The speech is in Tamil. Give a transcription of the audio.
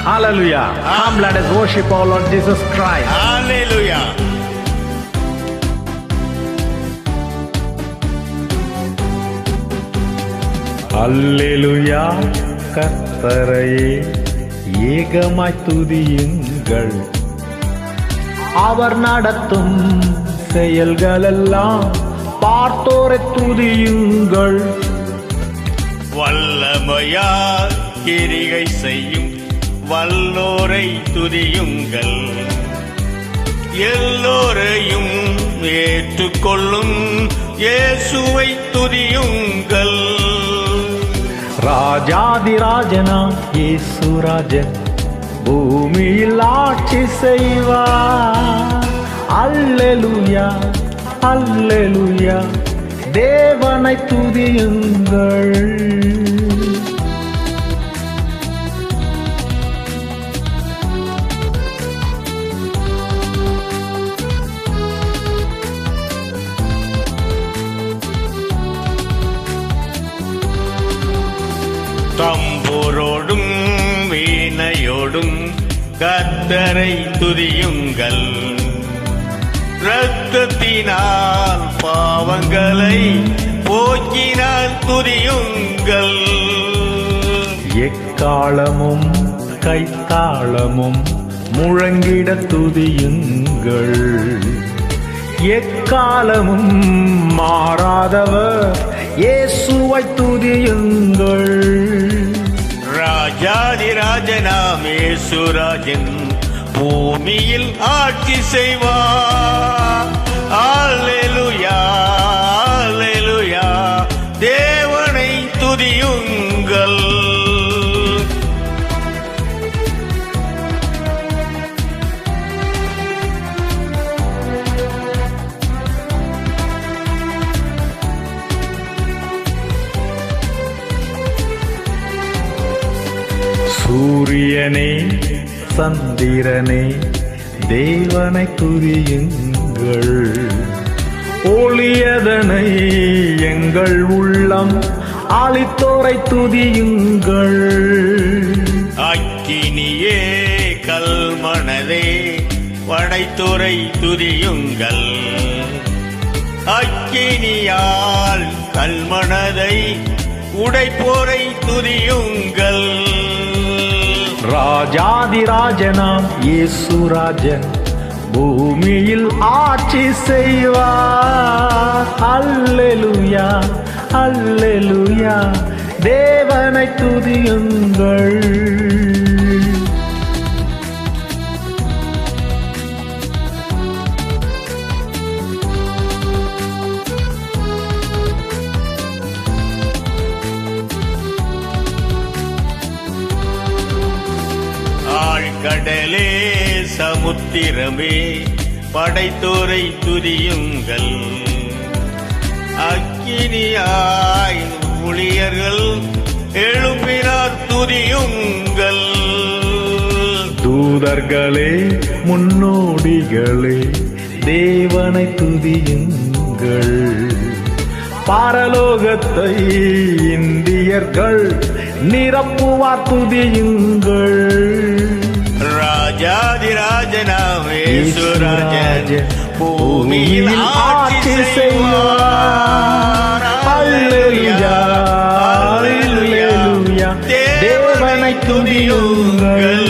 Hallelujah. Come, let us worship our Lord Jesus Christ. Hallelujah. அல்லேலூயா. கர்த்தரையே ஏகமாய் துதியுங்கள். அவர் நடத்தும் செயல்களெல்லாம் பார்த்தோரை துதியுங்கள். வல்லமையால் கிரிகை செய்யும் வல்லோரை துதியுங்கள். எல்லோரையும் ஏற்றுக்கொள்ளும் இயேசுவை துதியுங்கள். ராஜாதிராஜனாம் இயேசுராஜன் பூமியில் ஆட்சி செய்வார். அல்லேலூயா, அல்லேலூயா, தேவனை துதியுங்கள். தம்புரோடும் வீணையோடும் கர்த்தரை துதியுங்கள். இரத்தத்தினால் பாவங்களை போக்கினால் துதியுங்கள். எக்காலமும் கைத்தாளமும் முழங்கிட துதியுங்கள். எக்காலமும் மாறாதவர் இயேசுவை துதியுங்கள். ராஜாதிராஜனாம் இயேசுராஜன் பூமியில் ஆட்சி செய்வார். அல்லேலூயா, அல்லேலூயா, தேவனை துதியுங்கள். சூரியனே சந்திரனே தேவனை துதியுங்கள். ஒளியதனை எங்கள் உள்ளம் அளித்தோரை துதியுங்கள். அக்கினியே கல்மனதே படைத்தோரை துதியுங்கள். அக்கினியால் கல்மனதை உடைப்போரை துதியுங்கள். ராஜாதிராஜனாம் இயேசுராஜன் பூமியில் ஆட்சி செய்வார். அல்லேலூயா, அல்லேலூயா, தேவனை துதியுங்கள். கடலே சமுத்திரமே படைத்தோரை துதியுங்கள். அக்கினியாய் ஊழியர்கள் எழுப்பினார் துதியுங்கள். தூதர்களே முன்னோடிகளே தேவனை துதியுங்கள். பரலோகத்தை இந்தியர்கள் நிரப்புவார் துதியுங்கள். ராஜாதிராஜனாம் இயேசுராஜன் பூமியில் ஆட்சி செய்வார். அல்லேலூயா, அல்லேலூயா, தேவனை துதியுங்கள்.